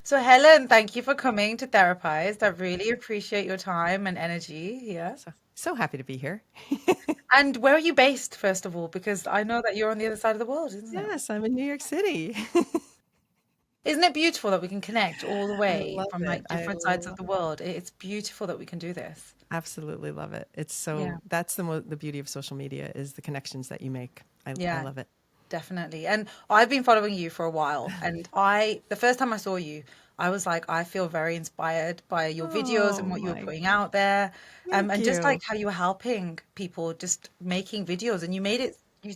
So, Helen, thank you for coming to Therapize. I really appreciate your time and energy here. So happy to be here. And where are you based, first of all? Because I know that you're on the other side of the world, isn't it? Yes, I'm in New York City. Isn't it beautiful that we can connect all the I way love from it. like different sides of the world? It's beautiful that we can do this. Absolutely love it. It's Yeah. so the beauty of social media is the connections that you make. I Yeah, love it. definitely. And I've been following you for a while. And the first time I saw you, I was like, I feel very inspired by your videos Oh and what you were my, putting out there. thank And just like you. how you were helping people just making videos and you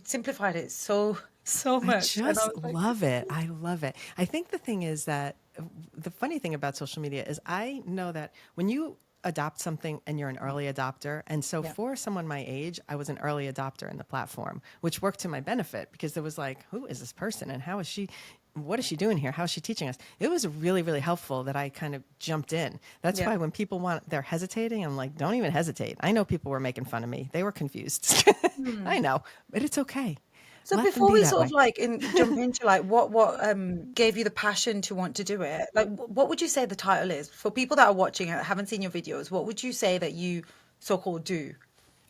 simplified it so, so I much. And I just was like, love it. I love it. I think the thing is that the funny thing about social media is I know that when you adopt something and you're an early adopter, and so yeah, for someone my age, I was an early adopter in the platform, which worked to my benefit because there was like, who is this person and how is she? What is she doing here? How is she teaching us? It was really, really helpful that I kind of jumped in. That's yeah. why when people they're hesitating, I'm like, don't even hesitate. I know people were making fun of me. They were confused. Hmm. I know, but it's okay. So Let them before be we that sort of way. like jump into like what gave you the passion to want to do it, like what would you say the title is for people that are watching and haven't seen your videos? What would you say that you so-called do?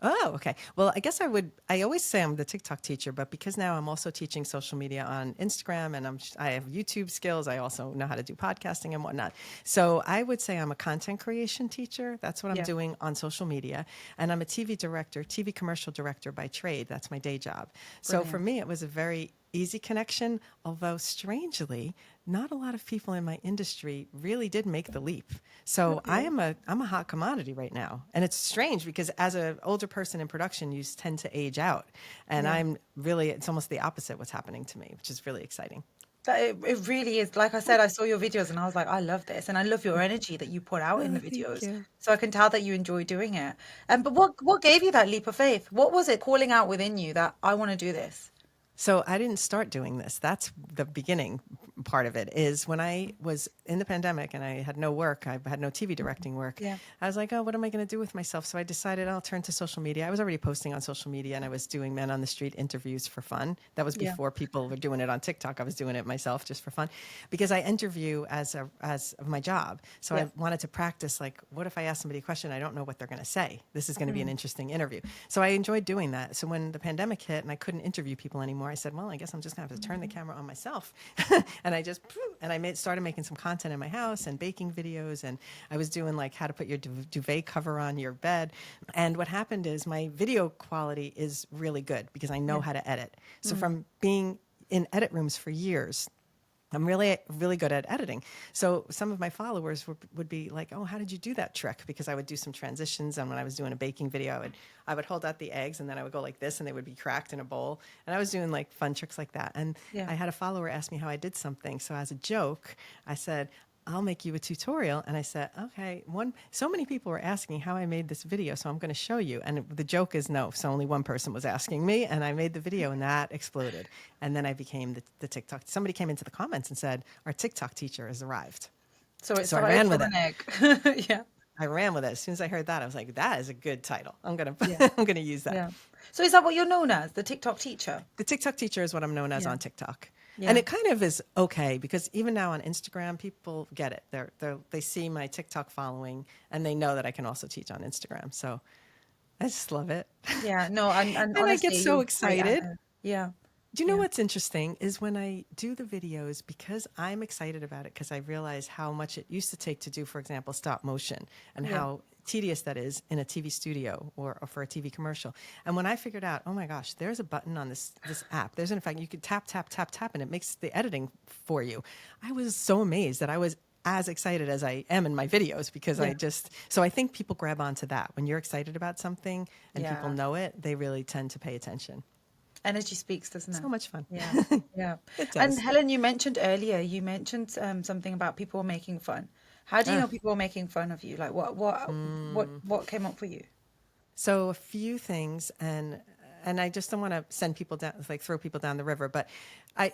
Oh, okay. Well, I guess I always say I'm the TikTok teacher, but because now I'm also teaching social media on Instagram and I have YouTube skills. I also know how to do podcasting and whatnot. So I would say I'm a content creation teacher. That's what I'm Yeah, doing on social media. And I'm a TV director, TV commercial director by trade. That's my day job. So for brilliant. me, it was a very easy connection, although strangely, not a lot of people in my industry really did make the leap. So Okay. I'm a hot commodity right now. And it's strange because as an older person in production, you tend to age out. And Yeah. it's almost the opposite what's happening to me, which is really exciting. It really is. Like I said, I saw your videos and I was like, I love this. And I love your energy that you put out in the Oh, thank videos. you. So I can tell that you enjoy doing it. But what gave you that leap of faith? What was it calling out within you that I want to do this? So I didn't start doing this. That's the beginning part of it is when I was in the pandemic and I had no work, I had no TV Mhm. directing work. Yeah. I was like, oh, what am I going to do with myself? So I decided I'll turn to social media. I was already posting on social media and I was doing men on the street interviews for fun. That was Yeah. before people were doing it on TikTok. I was doing it myself just for fun because I interview as of my job. So Yeah. I wanted to practice like, what if I ask somebody a question? I don't know what they're going to say. This is going to be an Mm. interesting interview. So I enjoyed doing that. So when the pandemic hit and I couldn't interview people anymore, I said, well, I guess I'm just going to have to turn the camera on myself. And I started making some content in my house and baking videos. And I was doing like how to put your duvet cover on your bed. And what happened is my video quality is really good because I know Yeah. how to edit. So Mm. from being in edit rooms for years, I'm really, really good at editing. So some of my followers would be like, "Oh, how did you do that trick?" Because I would do some transitions, and when I was doing a baking video, I would hold out the eggs, and then I would go like this, and they would be cracked in a bowl. And I was doing like fun tricks like that. And Yeah. I had a follower ask me how I did something. So as a joke, I said, I'll make you a tutorial. And I said, okay, so many people were asking how I made this video. So I'm going to show you. And the joke is no. So only one person was asking me and I made the video and that exploded. And then I became the TikTok. Somebody came into the comments and said, our TikTok teacher has arrived. So it So I started ran with from it. an egg. Yeah. I ran with it. As soon as I heard that, I was like, that is a good title. I'm going Yeah. to, I'm going to use that. Yeah. So is that what you're known as, the TikTok teacher? The TikTok teacher is what I'm known as Yeah. on TikTok. And Yeah. it kind of is okay because even now on Instagram, people get it. They see my TikTok following and they know that I can also teach on Instagram. So I just love it. Yeah. No, and And I get honestly, so you're great at excited. it. Yeah. Do you know Yeah. what's interesting is when I do the videos, because I'm excited about it, because I realize how much it used to take to do, for example, stop motion and Yeah. how tedious that is in a TV studio or for a TV commercial. And when I figured out, oh my gosh, there's a button on this app. There's in fact you could tap, tap, tap, tap, and it makes the editing for you. I was so amazed that I was as excited as I am in my videos because Yeah. so I think people grab onto that. When you're excited about something and people Yeah. know it, they really tend to pay attention. Energy speaks, doesn't it? So much fun. Yeah. Yeah. It And does. Helen, you mentioned earlier, you mentioned something about people making fun. How do you Uh, know people are making fun of you? Like what came up for you? so a few things, and I just don't want to send people down, like throw people down the river. But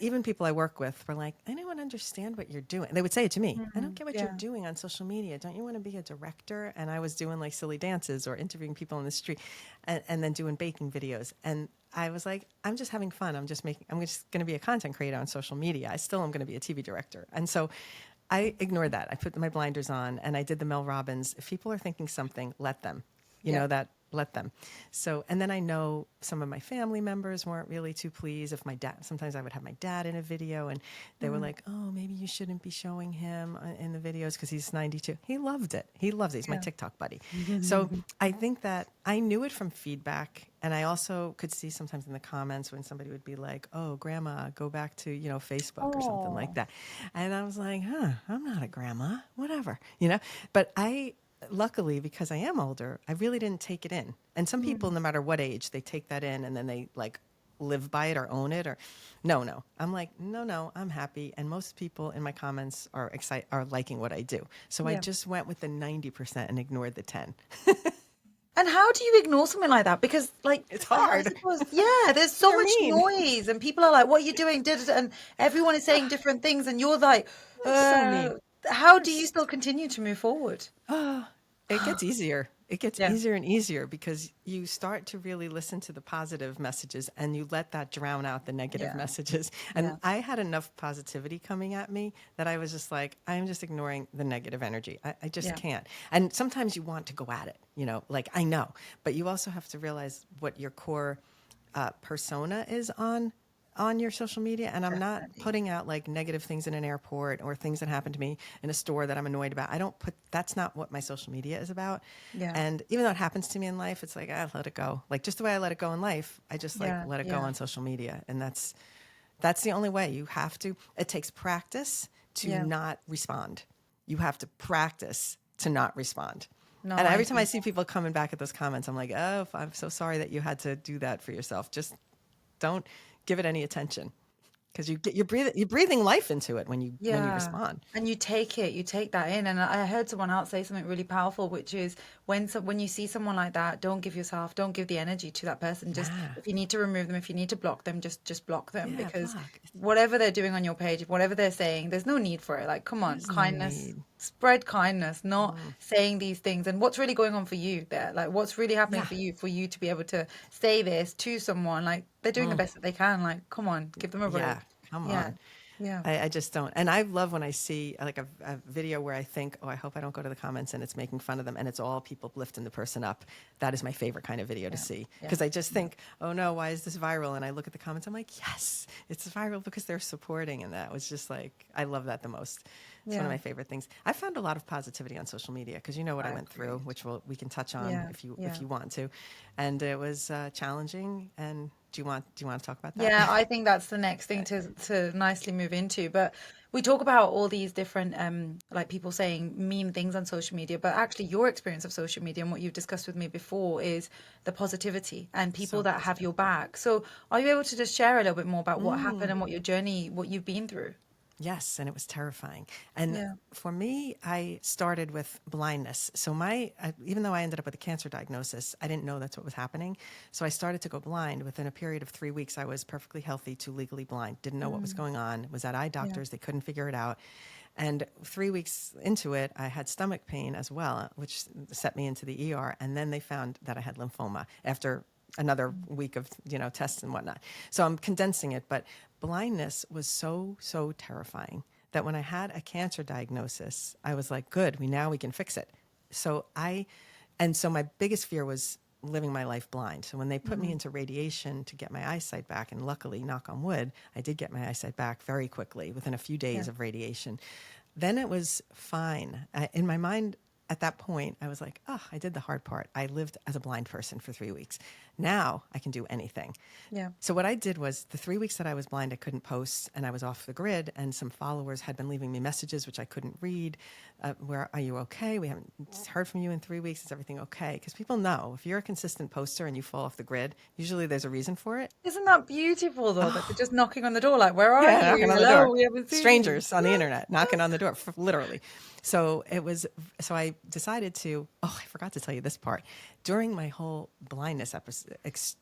even people I work with were like, I don't understand what you're doing. They would say it to me. I don't Mm, get what you're yeah. doing on social media. Don't you want to be a director? And I was doing like silly dances or interviewing people on the street, and then doing baking videos. And I was like, I'm just having fun. I'm just going to be a content creator on social media. I still am going to be a TV director. And so I ignored that. I put my blinders on and I did the Mel Robbins. If people are thinking something, let them. You Yeah. know that, let them. So, and then I know some of my family members weren't really too pleased. If my dad, sometimes I would have my dad in a video and they were Mm. like, oh, maybe you shouldn't be showing him in the videos because he's 92. He loved it. He loves it. He's my Yeah. TikTok buddy. So I think that I knew it from feedback. And I also could see sometimes in the comments when somebody would be like, oh, grandma, go back to, Facebook or something like Oh. that. And I was like, I'm not a grandma, whatever. But luckily, because I am older, I really didn't take it in. And some people, Mm. no matter what age, they take that in and then they like live by it or own it or no. I'm like, no, I'm happy. And most people in my comments are liking what I do. So I Yeah. just went with the 90% and ignored the 10. And how do you ignore something like that? Because, like, It's I hard. suppose, yeah, there's so They're much mean. noise, and people are like, "What are you doing?" And everyone is saying different things, and you're like, They're so mean. "How They're do you still continue to move forward?" It gets easier. It gets Yeah, easier and easier because you start to really listen to the positive messages and you let that drown out the negative yeah, messages. yeah, And I had enough positivity coming at me that I was just like, I'm just ignoring the negative energy. I just yeah, can't. And sometimes you want to go at it, like I know, but you also have to realize what your core persona is on your social media. And I'm not definitely. putting out like negative things in an airport or things that happen to me in a store that I'm annoyed about. I don't put, that's not what my social media is about. Yeah, And even though it happens to me in life, it's like, I let it go. Like just the way I let it go in life, I just like yeah, let it go yeah, on social media. And that's the only way. You have to, it takes practice to yeah. not respond. You have to practice to not respond. No, And I every time I agree. see people coming back at those comments, I'm like, oh, I'm so sorry that you had to do that for yourself. Just don't give it any attention because you're breathing life into it when you Yeah. respond. And you take that in. And I heard someone else say something really powerful, which is when you see someone like that, don't give the energy to that person. Just Yeah, if you need to remove them, if you need to block them, just block them yeah, because block. whatever they're doing on your page, whatever they're saying, there's no need for it. Like, come on, There's no kindness, need. spread kindness, not saying these things. And what's really going on for you there? Like, what's really happening Yeah, for you to be able to say this to someone? Like, they're doing the mm, best that they can. Like, come on, give them a break. yeah. Come Yeah. on. Yeah. I just don't. And I love when I see like a video where I think, oh, I hope I don't go to the comments and it's making fun of them and it's all people lifting the person up. That is my favorite kind of video to Yeah, see. yeah, Because I just yeah, think, oh no, why is this viral? And I look at the comments, I'm like, yes, it's viral because they're supporting. And that was just like, I love that the most. It's one of yeah. my favorite things. I found a lot of positivity on social media because you know what I I went through, agree. which we can touch on Yeah, if yeah. you want to, and it was challenging. And do you want to talk about that? Yeah, I think that's the next thing to nicely move into. But we talk about all these different like people saying mean things on social media, but actually your experience of social media and what you've discussed with me before is the positivity and people So that have positive. your back. So are you able to just share a little bit more about what happened Mm. and what your journey, what you've been through? Yes, and it was terrifying. And Yeah. for me, I started with blindness. So even though I ended up with a cancer diagnosis, I didn't know that's what was happening. So I started to go blind. Within a period of 3 weeks, I was perfectly healthy to legally blind. Didn't know what was Mm, going on. Was at eye yeah. doctors. They couldn't figure it out. And 3 weeks into it, I had stomach pain as well, which set me into the ER. And then they found that I had lymphoma after another week of tests and whatnot. So I'm condensing it, but blindness was so terrifying that when I had a cancer diagnosis, I was like, good, we can fix it. So my biggest fear was living my life blind. So when they put me Mm, into radiation to get my eyesight back, and luckily, knock on wood, I did get my eyesight back very quickly within a few yeah. days of radiation. Then it was fine. In my mind, at that point, I was like, oh, I did the hard part. I lived as a blind person for 3 weeks. Now I can do anything. Yeah. So what I did was the 3 weeks that I was blind, I couldn't post and I was off the grid. And some followers had been leaving me messages, which I couldn't read. Where are you okay? We haven't heard from you in 3 weeks. Is everything okay? Because people know if you're a consistent poster and you fall off the grid, usually there's a reason for it. Isn't that beautiful though, that they're Oh, just knocking on the door like, where are yeah, knocking you? on the Hello, door. we haven't seen you. Strangers on the internet knocking on the door, literally. So it was. So I decided to. Oh, I forgot to tell you this part. During my whole blindness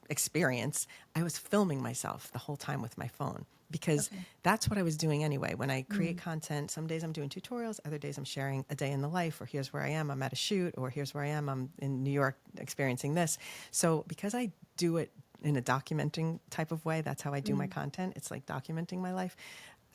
experience, I was filming myself the whole time with my phone because Okay. that's what I was doing anyway. When I create Mm, content, some days I'm doing tutorials, other days I'm sharing a day in the life, or here's where I am, I'm at a shoot, or here's where I am, I'm in New York experiencing this. So because I do it in a documenting type of way, that's how I do my mm, content. It's like documenting my life.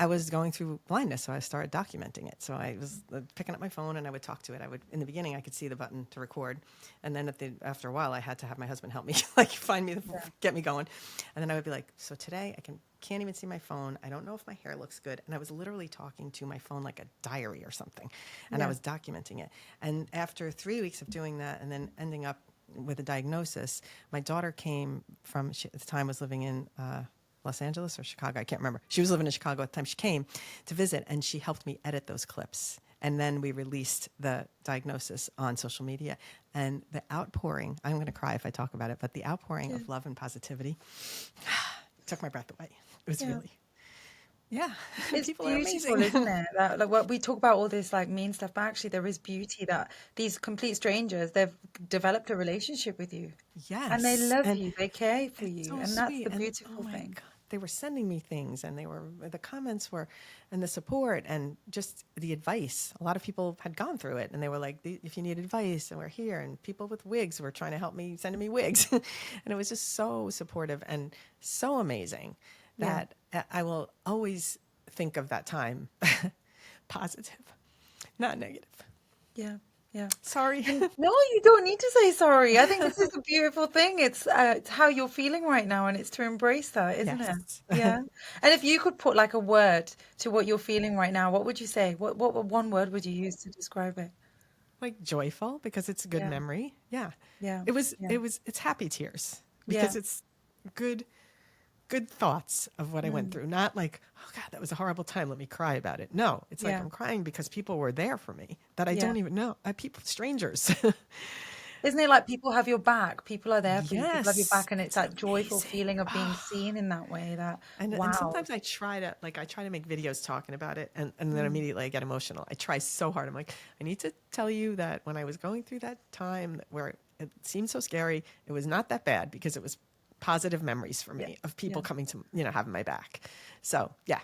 I was going through blindness, so I started documenting it. So I was picking up my phone and I would talk to it. In the beginning, I could see the button to record, and then after a while, I had to have my husband help me, like find me, get me going, and then I would be like, so today I can't even see my phone. I don't know if my hair looks good, and I was literally talking to my phone like a diary or something, and I was documenting it. And after 3 weeks of doing that, and then ending up with a diagnosis, my daughter came from. She, at the time, was living in. Los Angeles or Chicago, I can't remember. She was living in Chicago at the time. She came to visit, and she helped me edit those clips. And then we released the diagnosis on social media. And the outpouring, I'm going to cry if I talk about it, but the outpouring of love and positivity took my breath away. It was really, It's people are beautiful, amazing. isn't it? That, like what we talk about all this like mean stuff, but actually there is beauty that these complete strangers, they've developed a relationship with you and they Yes. love And you, they care for it's you, so and that's sweet. the And oh beautiful my thing. God, they were sending me things, and the comments were, and the support, and just the advice. A lot of people had gone through it, and they were like, if you need advice, and we're here. And people with wigs were trying to help me, sending me wigs. And it was just so supportive and so amazing Yeah, that I will always think of that time positive, not negative. yeah, yeah. Sorry. And no, you don't need to say sorry. I think this is a beautiful thing. It's how you're feeling right now, and it's to embrace that, isn't it? Yes. Yeah. And if you could put like a word to what you're feeling right now, what would you say? What one word would you use to describe it? Like joyful, because it's a good Yeah, memory. Yeah. yeah, yeah, It's happy tears yeah. because it's good good thoughts of what I went Mm, through. Not like, oh God, that was a horrible time. Let me cry about it. No, it's like yeah, I'm crying because people were there for me that I yeah. don't even know. People, strangers. Isn't it like people have your back? People are there for you. People have your Yes, back, and it's it's that joyful amazing. feeling of being Oh, seen in that way. That and wow. sometimes I try to make videos talking about it, and then Mm, immediately I get emotional. I try so hard. I'm like, I need to tell you that when I was going through that time where it seemed so scary, it was not that bad because it was positive memories for yeah, me of yeah. people coming to, having my back. So yeah.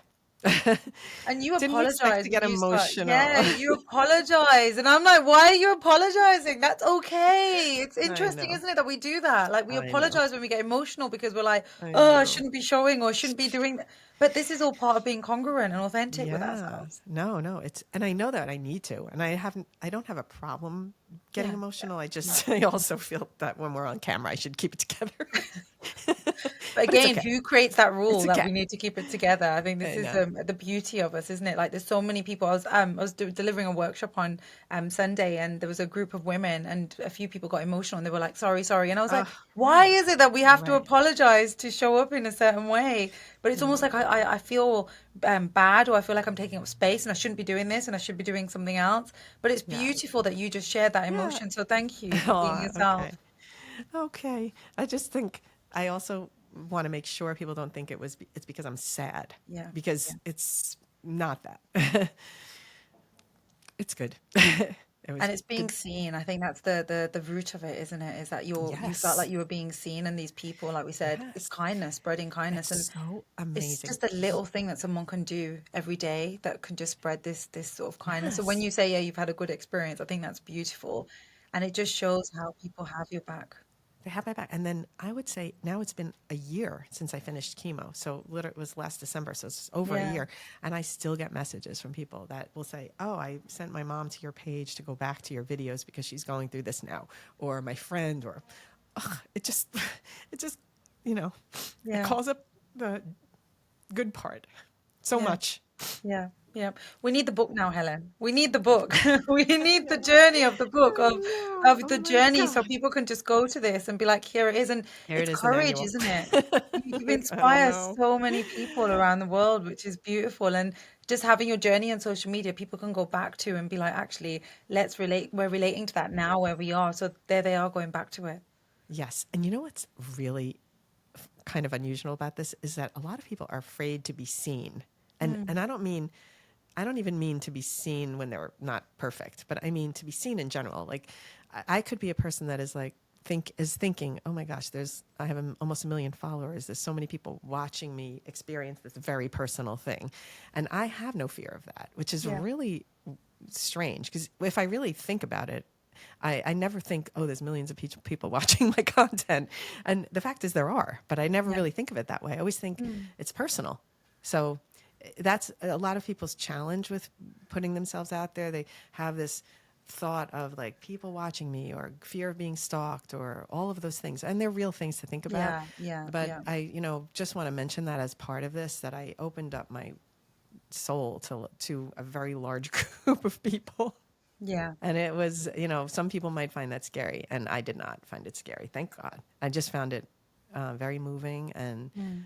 And you Didn't expect apologize to when get you start. emotional. Yeah, you apologize. And I'm like, why are you apologizing? That's okay. It's I interesting, know. isn't it, that we do that? Like, we I know. apologize when we get emotional because we're like, I oh, I know. shouldn't be showing or shouldn't be doing that. But this is all part of being congruent and authentic with Yeah. ourselves. No, no. And I know that I need to. And I don't have a problem getting Yeah, emotional. I yeah. just, I also feel that when we're on camera, I should keep it together. But But it's again, okay. who creates that It's rule that okay. we need to keep it together? I think this I is know. the beauty of us, isn't it? Like, there's so many people. I was delivering a workshop on Sunday, and there was a group of women, and a few people got emotional, and they were like, "Sorry, sorry," and I was like, "Why Right. is it that we have to Right. apologize to show up in a certain way?" But it's almost like Mm, I feel bad, or I feel like I'm taking up space, and I shouldn't be doing this, and I should be doing something else. But it's yeah. beautiful that you just shared that Yeah. emotion. So thank you for being Oh, yourself. okay. Okay. I just think I also want to make sure people don't think it's because I'm sad, Yeah. Yeah. because it's not that. It's good. It was And it's being good. seen. I think that's the root of it, isn't it? Is that you felt like Yes. you were being seen, and these people, like we said, it's Yes. kindness, spreading kindness, and It's so it's amazing. just a little thing that someone can do every day that can just spread this sort of kindness. So when Yes. you say, yeah, you've had a good experience, I think that's beautiful, and it just shows how people have your back. They have my back. And then I would say now it's been a year since I finished chemo. So literally it was last December. So it's over a Yeah, year. And I still get messages from people that will say, oh, I sent my mom to your page to go back to your videos because she's going through this now. Or my friend, or it just, it just, you know, it yeah, calls up the good part so yeah. much. Yeah, yeah. We need the book now, Helen. We need the book. We I need the know. journey of the book I know. of Oh the my journey so God. people can just go to this and be like, here it is. And Here it it's is, an courage, annual. isn't it? You I don't inspire know. so many people around the world, which is beautiful. And just having your journey on social media, people can go back to and be like, actually, let's relate. We're relating to that now where we are. So there they are going back to it. Yes. And you know what's really kind of unusual about this is that a lot of people are afraid to be seen. And Mm, I don't even mean to be seen when they're not perfect, but I mean to be seen in general. Like I could be a person that is like thinking, oh my gosh, I have almost 1 million followers. There's so many people watching me experience this very personal thing. And I have no fear of that, which is yeah, really strange, because if I really think about it, I never think, oh, there's millions of people watching my content. And the fact is there are, but I never yeah. really think of it that way. I always think Mm, it's personal. So that's a lot of people's challenge with putting themselves out there. They have this thought of like people watching me or fear of being stalked or all of those things. And they're real things to think about. Yeah, yeah, But yeah, I, just want to mention that as part of this, that I opened up my soul to a very large group of people. yeah. And it was, some people might find that scary, and I did not find it scary. Thank God. I just found it very moving and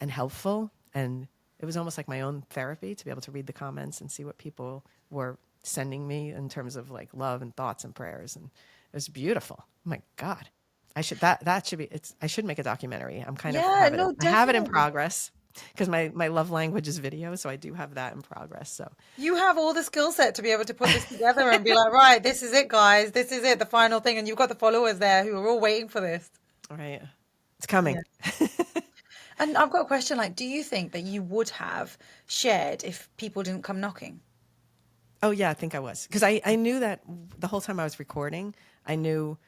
helpful, and it was almost like my own therapy to be able to read the comments and see what people were sending me in terms of like love and thoughts and prayers, and it was beautiful. Oh my God, that should be I should make a documentary. I'm kind of Yeah, no, have it in definitely. progress because my love language is video, so I do have that in progress. So You have all the skill set to be able to put this together and be like, right, this is it, guys. This is it, the final thing. And you've got the followers there who are all waiting for this. all right, it's coming. Yeah. And I've got a question, like, do you think that you would have shared if people didn't come knocking? Oh yeah, I think I was, because I knew that the whole time I was recording, I knew,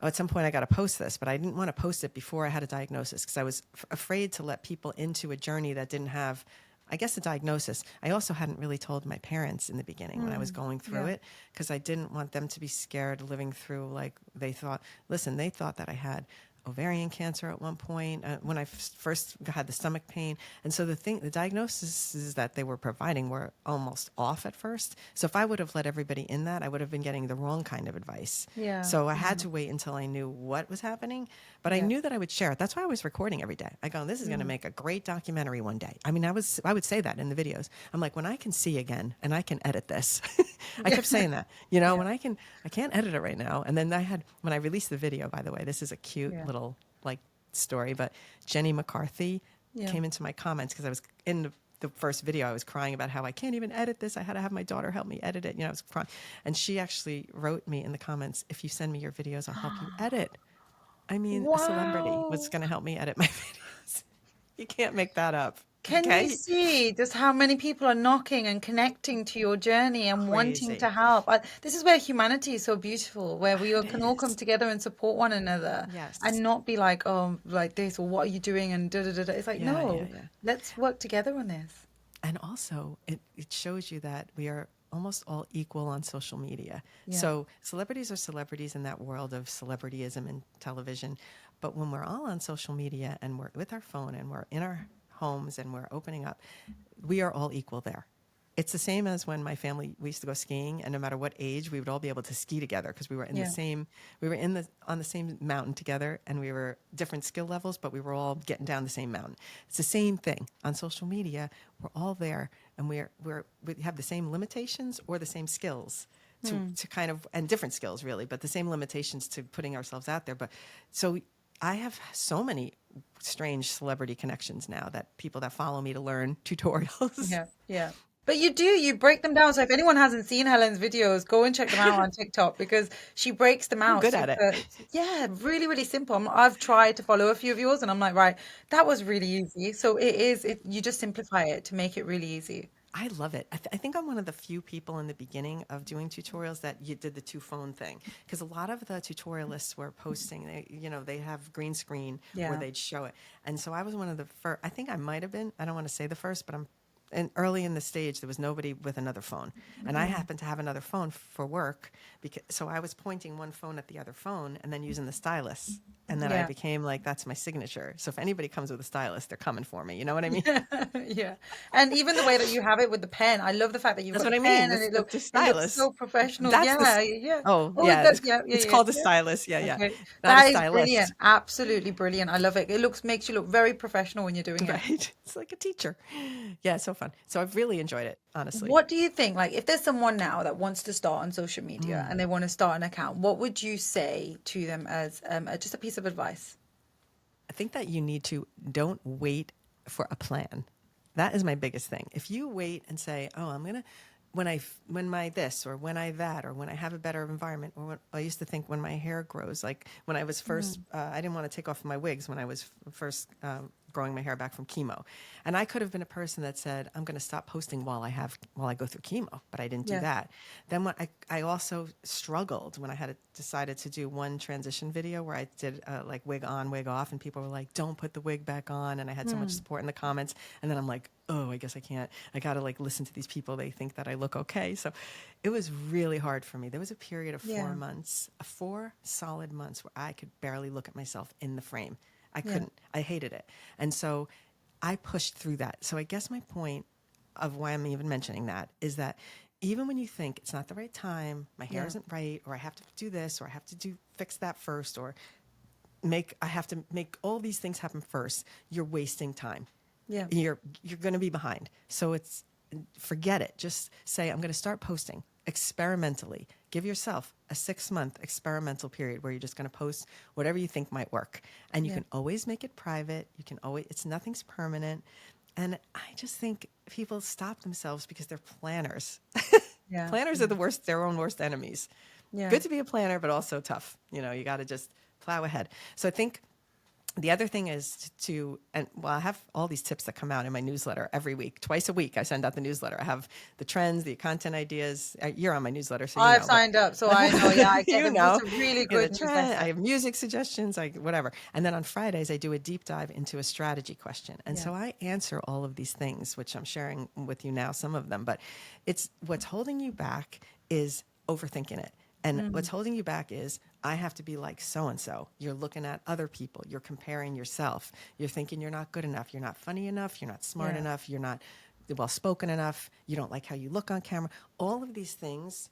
oh, at some point I got to post this, but I didn't want to post it before I had a diagnosis because I was afraid to let people into a journey that didn't have, I guess, a diagnosis. I also hadn't really told my parents in the beginning when I was going through Yeah. it, because I didn't want them to be scared living through, like they thought, listen, they thought that I had ovarian cancer at one point when I first had the stomach pain. And so the diagnoses that they were providing were almost off at first. So if I would have let everybody in that, I would have been getting the wrong kind of advice. Yeah. So I had to wait until I knew what was happening, but I Yeah. knew that I would share it. That's why I was recording every day. I go, this is going to make a great documentary one day. I mean, I would say that in the videos. I'm like, when I can see again and I can edit this, I kept saying that, Yeah. when I can't edit it right now. And then when I released the video, by the way, this is a cute Yeah. little like story, but Jenny McCarthy Yeah. came into my comments because I was in the first video. I was crying about how I can't even edit this. I had to have my daughter help me edit it. I was crying. And she actually wrote me in the comments, if you send me your videos, I'll help you edit. I mean, a celebrity was Wow. going to help me edit my videos. You can't make that up. Can you Okay? see just how many people are knocking and connecting to your journey and wanting to Crazy. help? This is where humanity is so beautiful, where we all It can all come is. together and support one another and Yes. not be like, oh, like this, or what are you doing? And da da da da. It's like, Yeah, yeah, no, yeah. let's work together on this. And also, it shows you that we are almost all equal on social media. Yeah. So celebrities are celebrities in that world of celebrityism and television. But when we're all on social media and we're with our phone and we're in our homes and we're opening up, we are all equal there. It's the same as when my family, we used to go skiing, and no matter what age, we would all be able to ski together because we were in the Yeah. same, on the same mountain together, and we were different skill levels, but we were all getting down the same mountain. It's the same thing on social media. We're all there, and we have the same limitations or the same skills to kind of, and different skills really, but the same limitations to putting ourselves out there. But so I have so many strange celebrity connections now, that people that follow me to learn tutorials. Yeah. Yeah. But you break them down. So if anyone hasn't seen Helen's videos, go and check them out on TikTok because she breaks them I'm out good at it. super, yeah, really, really simple. I've tried to follow a few of yours and I'm like, right, that was really easy. So you just simplify it to make it really easy. I love it. I think I'm one of the few people in the beginning of doing tutorials that you did the two phone thing, because a lot of the tutorialists were posting, they have green screen or Yeah. they'd show it. And so I was one of the first, I think I might have been, I don't want to say the first, but and early in the stage, there was nobody with another phone. And I happened to have another phone for work, so I was pointing one phone at the other phone and then using the stylus. And then I Yeah. became like, that's my signature. So if anybody comes with a stylus, they're coming for me. You know what I mean? Yeah. And even the way that you have it with the pen, I love the fact that you've That's got what the I mean. pen and The it looks stylus. so professional. That's Yeah, yeah. oh Oh, yeah, yeah, yeah, it's yeah, called a yeah. stylus. Yeah, yeah. Okay. Not a That is brilliant. stylist. Absolutely brilliant. I love it. Makes you look very professional when you're doing it. Right. It's like a teacher. Yeah, it's so fun. So I've really enjoyed it, honestly. What do you think? Like, if there's someone now that wants to start on social media and they want to start an account, what would you say to them as just a piece of advice? I think that you need to don't wait for a plan. That is my biggest thing. If you wait and say, "Oh, I'm gonna," when my this or when I that or when I have a better environment, or I used to think when my hair grows, like when I was first, I didn't want to take off my wigs when I was first growing my hair back from chemo. And I could have been a person that said, I'm going to stop posting while I go through chemo, but I didn't do Yeah. that. Then when I also struggled when I had decided to do one transition video where I did like wig on, wig off, and people were like, don't put the wig back on. And I had so much support in the comments. And then I'm like, oh, I guess I can't. I got to like listen to these people. They think that I look okay. So it was really hard for me. There was a period of Yeah. 4 months, 4 solid months where I could barely look at myself in the frame. I Yeah. couldn't. I hated it. And so I pushed through that. So I guess my point of why I'm even mentioning that is that even when you think it's not the right time, my hair Yeah. isn't right, or I have to do this, or I have to fix that first, or I have to make all these things happen first, you're wasting time. Yeah. You're going to be behind. So forget it. Just say, I'm going to start posting experimentally. Give yourself a 6-month experimental period where you're just going to post whatever you think might work. And you Yeah. can always make it private. Nothing's permanent. And I just think people stop themselves because they're planners. Yeah. Planners are their own worst enemies. Yeah. Good to be a planner, but also tough. You got to just plow ahead. So I think the other thing is I have all these tips that come out in my newsletter every week. Twice a week, I send out the newsletter. I have the trends, the content ideas. You're on my newsletter, so I've but signed up, so I know. Yeah, I get you them. It's know, a really the good trend. newsletter. I have music suggestions, whatever. And then on Fridays, I do a deep dive into a strategy question. And Yeah. so I answer all of these things, which I'm sharing with you now, some of them. But what's holding you back is overthinking it. And what's holding you back is, I have to be like so-and-so. You're looking at other people. You're comparing yourself. You're thinking you're not good enough. You're not funny enough. You're not smart Yeah. enough. You're not well-spoken enough. You don't like how you look on camera. All of these things,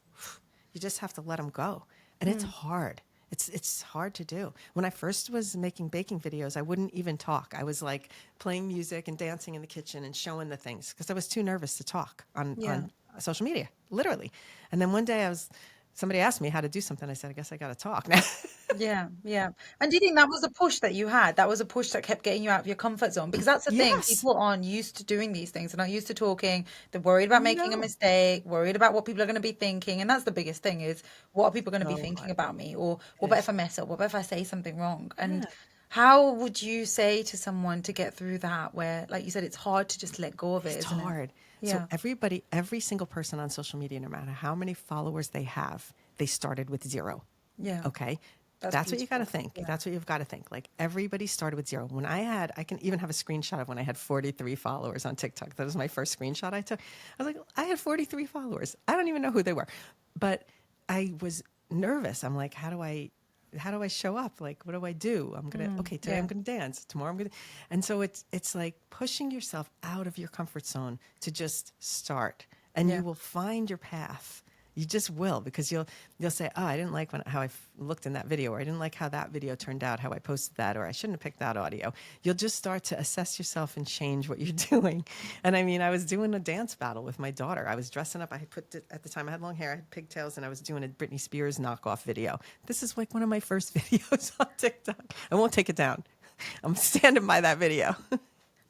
you just have to let them go. And it's hard. It's hard to do. When I first was making baking videos, I wouldn't even talk. I was like playing music and dancing in the kitchen and showing the things because I was too nervous to talk Yeah. on social media, literally. And then one day somebody asked me how to do something. I said, I guess I got to talk now. Yeah, yeah. And do you think that was a push that you had? That was a push that kept getting you out of your comfort zone? Because that's the thing, Yes. people aren't used to doing these things. They're not used to talking. They're worried about making a No. mistake, worried about what people are going to be thinking. And that's the biggest thing is, what are people going to be So thinking hard. about me? Or It what about if is. I mess up? What about if I say something wrong? And Yeah. how would you say to someone to get through that where, like you said, it's hard to just let go of it, It's isn't it? hard. So Yeah, every single person on social media, no matter how many followers they have, they started with 0. yeah. Okay. That's That's what you got to beautiful. think. Yeah. That's what you've got to think. Like everybody started with 0. I can even have a screenshot of when I had 43 followers on TikTok. That was my first screenshot I took. I was like, I had 43 followers. I don't even know who they were, but I was nervous. I'm like, how do I show up? Like, what do I do? Okay, today Yeah, I'm gonna dance. Tomorrow I'm gonna, and so it's like pushing yourself out of your comfort zone to just start, and yeah. you will find your path. You just will, because you'll say, oh, I didn't like how I looked in that video, or I didn't like how that video turned out, how I posted that, or I shouldn't have picked that audio. You'll just start to assess yourself and change what you're doing. And I mean, I was doing a dance battle with my daughter. I was dressing up. At the time I had long hair, I had pigtails, and I was doing a Britney Spears knockoff video. This is like one of my first videos on TikTok. I won't take it down. I'm standing by that video.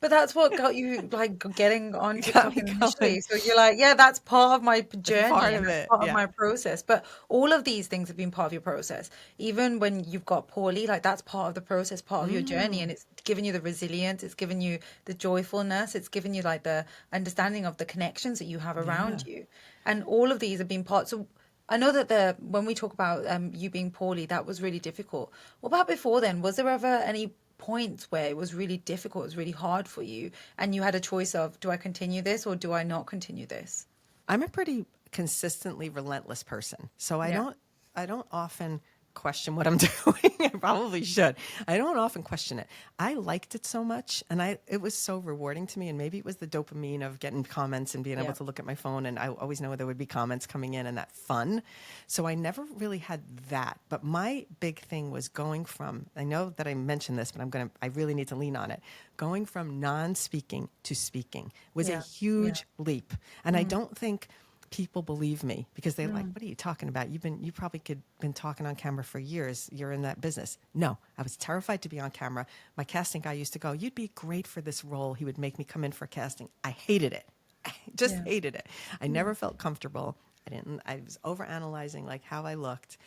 But that's what got you like getting on Got TikTok me going. initially. So you're like, yeah, that's part of my It's journey part and of that's it. part of Yeah. my process. But all of these things have been part of your process. Even when you've got poorly, like that's part of the process, part of your journey. And it's given you the resilience, it's given you the joyfulness, it's given you like the understanding of the connections that you have Yeah. around you. And all of these have been parts. So I know that when we talk about you being poorly, that was really difficult. What about before then? Was there ever any points where it was really difficult, it was really hard for you, and you had a choice of, do I continue this or do I not continue this? I'm a pretty consistently relentless person. So Yeah. I don't often question what I'm doing. I probably should. I don't often question it. I liked it so much, and it was so rewarding to me, and maybe it was the dopamine of getting comments and being able Yeah. to look at my phone, and I always know there would be comments coming in and that fun. So I never really had that. But my big thing was going from, I know that I mentioned this, but I really need to lean on it. Going from non-speaking to speaking was a Yeah. Yeah. huge leap. And I don't think people believe me because they're like, Mm. what are you talking about? You probably been talking on camera for years. You're in that business. No, I was terrified to be on camera. My casting guy used to go, you'd be great for this role. He would make me come in for casting. I hated it. I just Yeah. hated it. I never felt comfortable. I was overanalyzing like how I looked.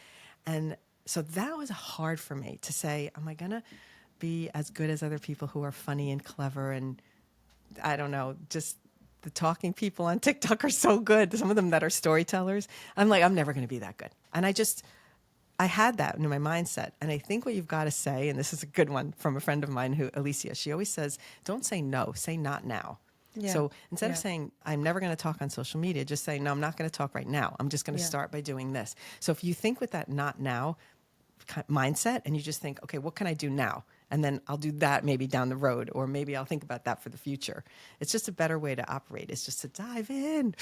And so that was hard for me to say, am I going to be as good as other people who are funny and clever and I don't know, just the talking people on TikTok are so good. Some of them that are storytellers. I'm like, I'm never going to be that good. And I had that in my mindset. And I think what you've got to say, and this is a good one from a friend of mine who, Alicia, she always says, don't say no, say not now. Yeah. So instead of Yeah. saying, I'm never going to talk on social media, just say, no, I'm not going to talk right now. I'm just going to Yeah. start by doing this. So if you think with that not now mindset and you just think, okay, what can I do now? And then I'll do that maybe down the road, or maybe I'll think about that for the future. It's just a better way to operate. It's just to dive in.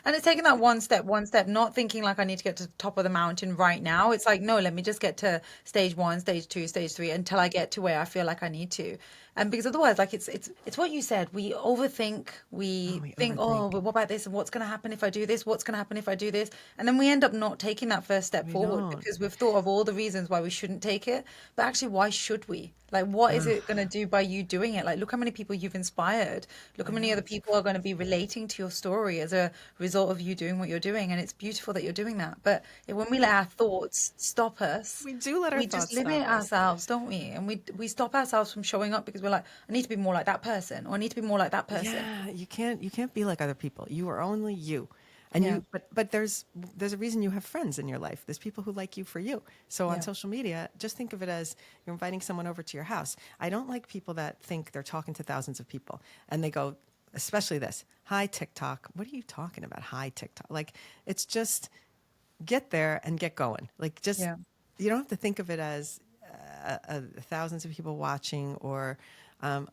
And it's taking that one step, not thinking like I need to get to the top of the mountain right now. It's like, no, let me just get to stage one, stage two, stage three until I get to where I feel like I need to. And because otherwise, like it's what you said, we overthink, Oh, we we think, overthink. oh, but what about this? And what's going to happen if I do this? What's going to happen if I do this? And then we end up not taking that first step We forward don't. because we've thought of all the reasons why we shouldn't take it. But actually, why should we? Like, what is Ugh, it going to do by you doing it? Like, look how many people you've inspired. Look how I many know. other people are going to be relating to your story as a result of you doing what you're doing. And it's beautiful that you're doing that. But when we let our thoughts stop us, We do let our we just thoughts limit stop us. ourselves, don't we? And we stop ourselves from showing up because we're like, I need to be more like that person, or I need to be more like that person. Yeah, you can't be like other people. You are only you. And Yeah. but there's a reason you have friends in your life. There's people who like you for you. So on Yeah. social media, just think of it as you're inviting someone over to your house. I don't like people that think they're talking to thousands of people and they go, especially this, hi TikTok. What are you talking about? Hi TikTok. Like it's just get there and get going. Like just Yeah. you don't have to think of it as thousands of people watching or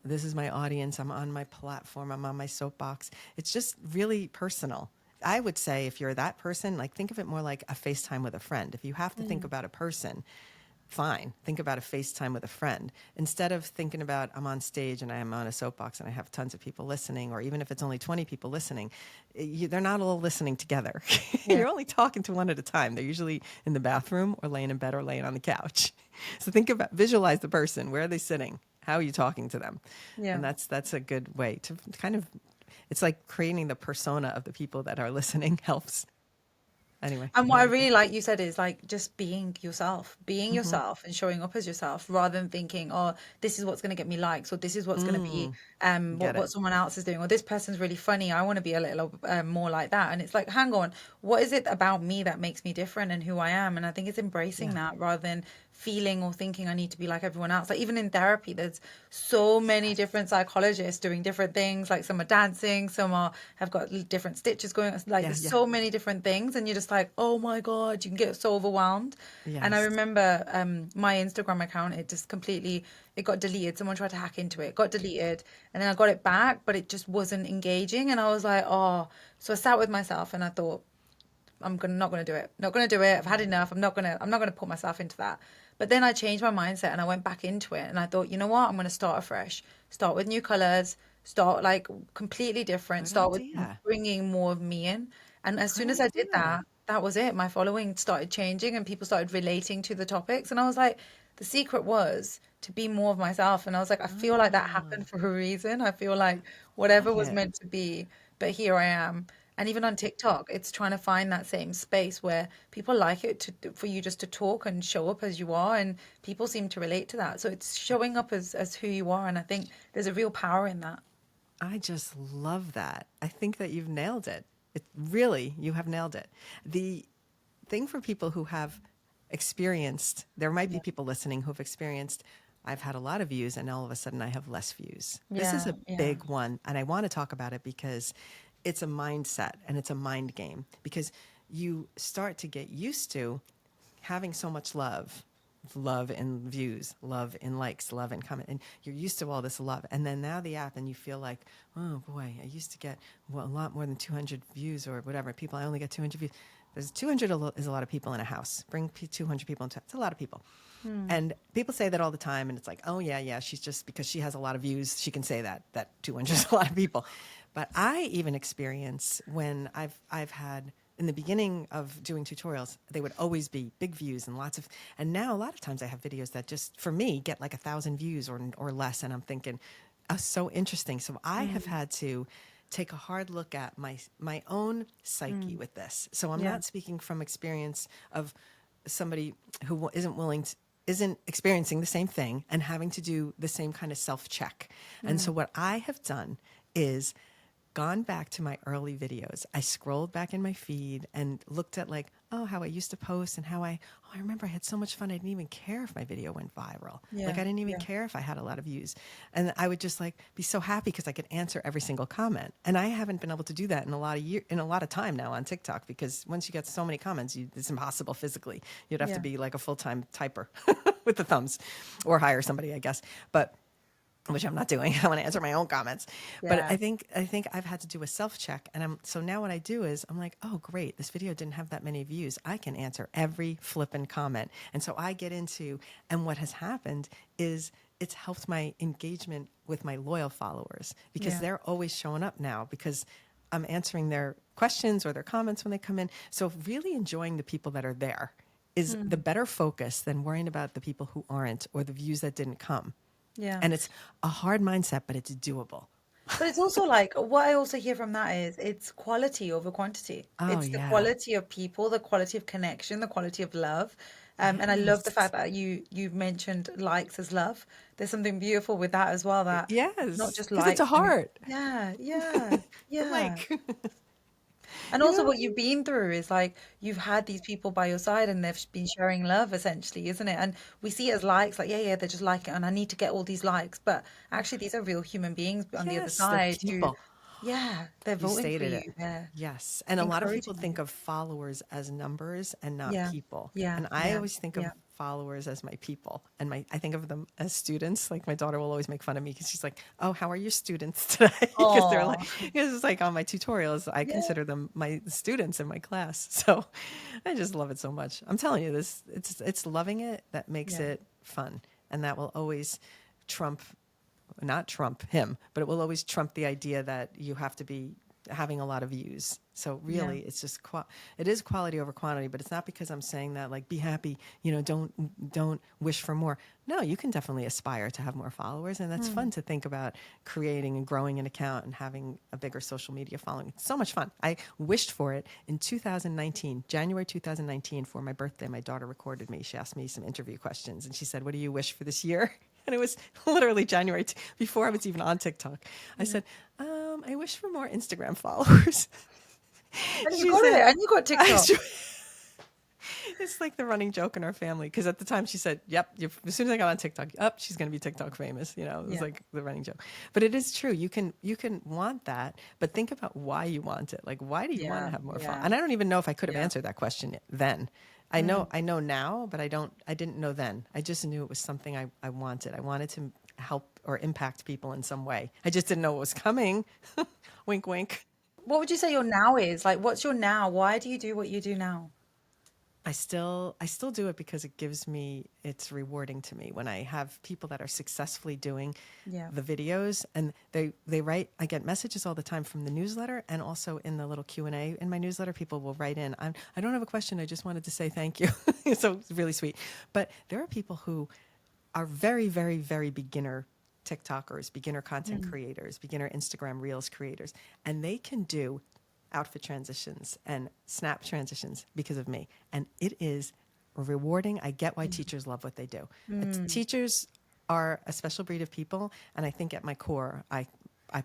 this is my audience. I'm on my platform. I'm on my soapbox. It's just really personal. I would say if you're that person, like think of it more like a FaceTime with a friend. If you have to think Mm. about a person, fine. Think about a FaceTime with a friend instead of thinking about I'm on stage and I am on a soapbox and I have tons of people listening, or even if it's only 20 people listening, they're not all listening together. Yeah. You're only talking to one at a time. They're usually in the bathroom or laying in bed or laying on the couch. So visualize the person. Where are they sitting? How are you talking to them? Yeah. And that's a good way to kind of, it's like creating the persona of the people that are listening helps. Anyway, And go what I ahead. really like you said is like just being Mm-hmm. yourself and showing up as yourself rather than thinking, oh, this is what's going to get me likes, or this is what's going to be Get it. what someone else is doing, or this person's really funny. I want to be a little more like that. And it's like, hang on, what is it about me that makes me different and who I am? And I think it's embracing Yeah. that rather than feeling or thinking I need to be like everyone else. Like even in therapy, there's so many Yes. different psychologists doing different things. Like some are dancing, some are have got different stitches going on. Like Yeah. there's Yeah. so many different things, and you're just like, oh my God, you can get so overwhelmed. And I Yes. remember my Instagram account, it just completely it got deleted. Someone tried to hack into it, got deleted, and then I got it back, but it just wasn't engaging. And I was like, oh, so I sat with myself and I thought, not gonna do it. Not gonna do it. I've had enough. I'm not gonna put myself into that. But then I changed my mindset and I went back into it and I thought, you know what? I'm gonna start afresh. Start with new colors. Start like completely different. Good Start with idea. bringing more of me in. And as soon Good as I did idea. that, that was it. My following started changing and people started relating to the topics. And I was like, the secret was to be more of myself. And I was like, I feel like that Ah, happened for a reason. I feel like love whatever was it. meant to be, but here I am. And even on TikTok, it's trying to find that same space where people like it for you just to talk and show up as you are, and people seem to relate to that. So it's showing up as who you are, and I think there's a real power in that. I just love that. I think that you've nailed it. It really, you have nailed it. The thing for people who have experienced, there might be Yeah, people listening who have experienced, I've had a lot of views and all of a sudden I have less views. This is yeah, a yeah, big one. And I want to talk about it because it's a mindset and it's a mind game because you start to get used to having so much love in views, love in likes, love in comment, and you're used to all this love. And then now the app, and you feel like, oh boy, I used to get a lot more than 200 views or whatever. People, I only get 200 views. There's 200 is a lot of people in a house. Bring 200 people into it's a lot of people. And people say that all the time, and it's like, oh yeah, yeah, she's just because she has a lot of views, she can say that 200 is a lot of people. But I even experience when I've had in the beginning of doing tutorials, they would always be big views and lots of, and now a lot of times I have videos that just for me get like 1,000 views or less, and I'm thinking, oh, so interesting. So I have mm, had to take a hard look at my own psyche mm, with this. So I'm yeah, not speaking from experience of somebody who isn't willing to, isn't experiencing the same thing and having to do the same kind of self-check. And so what I have done is gone back to my early videos. I scrolled back in my feed and looked at like, oh, how I used to post and how I remember I had so much fun. I didn't even care if my video went viral. Yeah. Like I didn't even Yeah. care if I had a lot of views. And I would just like be so happy because I could answer every single comment. And I haven't been able to do that in a lot of time now on TikTok, because once you get so many comments, it's impossible physically. You'd have Yeah. to be like a full-time typer with the thumbs, or hire somebody, I guess. But which I'm not doing. I want to answer my own comments. But Yeah. I think I've had to do a self-check. And so now what I do is I'm like, oh, great, this video didn't have that many views. I can answer every flippin' comment. And so I get into, and what has happened is it's helped my engagement with my loyal followers, because Yeah. they're always showing up now because I'm answering their questions or their comments when they come in. So really enjoying the people that are there is the better focus than worrying about the people who aren't or the views that didn't come. Yeah. And it's a hard mindset, but it's doable. But it's also like what I also hear from that is it's quality over quantity. Oh, It's the yeah. quality of people, the quality of connection, the quality of love. And I love the Yes. fact that you mentioned likes as love. There's something beautiful with that as well, that not Yes. just Because it's a likes and heart. yeah, yeah, The yeah. like, And you also know? what you've been through is like you've had these people by your side and they've been sharing love essentially, isn't it? And we see it as likes, like, yeah, they're just liking it and I need to get all these likes. But actually these are real human beings on the other Yes, they're side who, people. yeah, they're You voting for stated you. it. They're Yes. And a lot of people encouraging think you. of followers as numbers and not Yeah, people. yeah, And I yeah, always think of yeah. followers as my people. And I think of them as students. Like my daughter will always make fun of me because she's like, oh, how are your students today? Because they're like, Oh, because it's like on my tutorials, I yeah, consider them my students in my class. So I just love it so much. I'm telling you this, it's loving it that makes yeah. it fun. And that will always trump, not trump him, but it will always trump the idea that you have to be having a lot of views. So Yeah. really, it's just it is quality over quantity, but it's not because I'm saying that like be happy, you know, don't wish for more. No, you can definitely aspire to have more followers, and that's Mm. fun to think about creating and growing an account and having a bigger social media following. It's so much fun. I wished for it in 2019, January 2019, for my birthday. My daughter recorded me. She asked me some interview questions, and she said, "What do you wish for this year?" And it was literally January, before I was even on TikTok. I Yeah. said, I wish for more Instagram followers. And you She got it, said, and you got TikTok. it's like the running joke in our family. Because at the time she said, yep, as soon as I got on TikTok, up, she's going to be TikTok famous. You know, it was Yeah, like the running joke. But it is true. You can want that, but think about why you want it. Like, why do you want to yeah, have more fun? yeah, And I don't even know if I could have yeah. answered that question then. Mm. I know now, but I didn't know then. I just knew it was something I wanted. I wanted to help or impact people in some way. I just didn't know what was coming. Wink, wink. What would you say your now is? Like, what's your now? Why do you do what you do now? I still do it because it's rewarding to me when I have people that are successfully doing Yeah. the videos, and they write. I get messages all the time from the newsletter, and also in the little Q&A in my newsletter, people will write in, I don't have a question, I just wanted to say thank you. So it's really sweet. But there are people who are very, very, very beginner TikTokers, beginner content Mm. creators, beginner Instagram Reels creators, and they can do outfit transitions and snap transitions because of me. And it is rewarding. I get why teachers love what they do. Mm. Teachers are a special breed of people, and I think at my core, I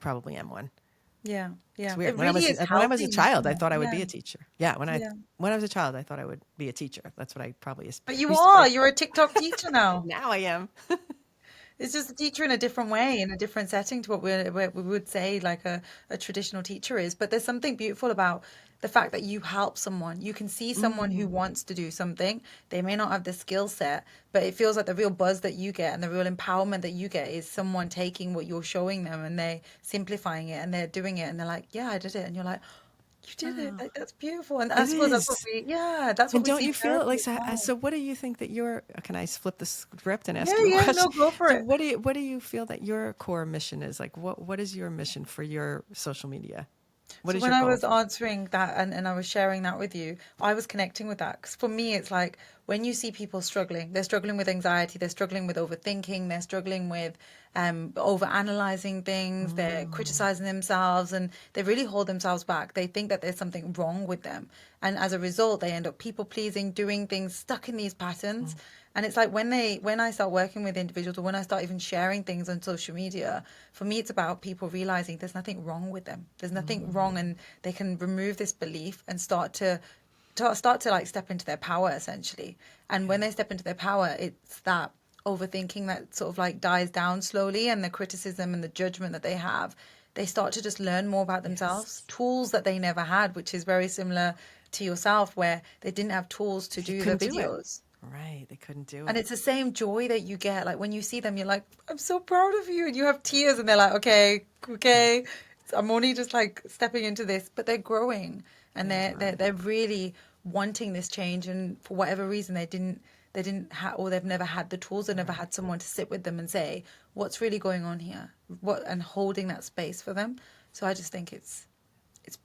probably am one. Yeah, It's yeah. weird. It really is When I was a helping, child, isn't I it? thought I would Yeah, be a teacher. Yeah, yeah. when I was a child, I thought I would be a teacher. That's what I probably But you used to are. be. You're a TikTok teacher now. Now I am. It's just a teacher in a different way, in a different setting to what we would say like a traditional teacher is. But there's something beautiful about the fact that you help someone. You can see someone who wants to do something. They may not have the skill set, but it feels like the real buzz that you get and the real empowerment that you get is someone taking what you're showing them and they simplifying it and they're doing it and they're like, yeah, I did it. And you're like, you did it. Oh, Like, that's beautiful. And I it suppose that's what is. that's what And we don't see in you feel it therapy like as so? well. So, what do you think that can I flip the script and Yeah, ask you a yeah, no, question? go for So, it. what do you feel that your core mission is? Like, what is your mission for your social media? What So is when your I goal was for it? answering that and I was sharing that with you, I was connecting with that. Because for me, it's like when you see people struggling, they're struggling with anxiety, they're struggling with overthinking, they're struggling with over analyzing things, they're criticizing themselves, and they really hold themselves back. They think that there's something wrong with them. And as a result, they end up people pleasing, doing things, stuck in these patterns. And it's like when I start working with individuals, or when I start even sharing things on social media, for me it's about people realizing there's nothing wrong with them. There's nothing wrong, and they can remove this belief and start to like step into their power essentially. And when they step into their power, it's that overthinking that sort of like dies down slowly, and the criticism and the judgment that they have, they start to just learn more about themselves, Yes. tools that they never had, which is very similar to yourself, where they didn't have tools to They do the couldn't do it. videos. Right. They couldn't do And it. it's the same joy that you get. Like when you see them, you're like, I'm so proud of you. And you have tears, and they're like, okay, okay. I'm only just like stepping into this, but they're growing, and They are. they're really wanting this change. And for whatever reason, they didn't have, or they've never had the tools, or never Right. had someone to sit with them and say, what's really going on here? What, and holding that space for them. So I just think it's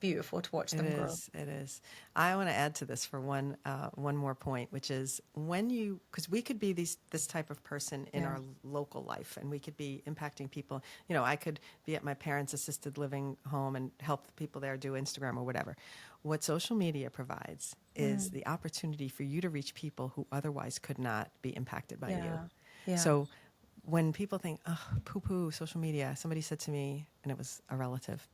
beautiful to watch It them grow. is. It is. I want to add to this for one more point, which is when you, because we could be this type of person in Yeah. our local life, and we could be impacting people. You know, I could be at my parents' assisted living home and help the people there do Instagram or whatever. What social media provides is the opportunity for you to reach people who otherwise could not be impacted by you. Yeah. Yeah. So when people think, oh, poo poo, social media, somebody said to me, and it was a relative,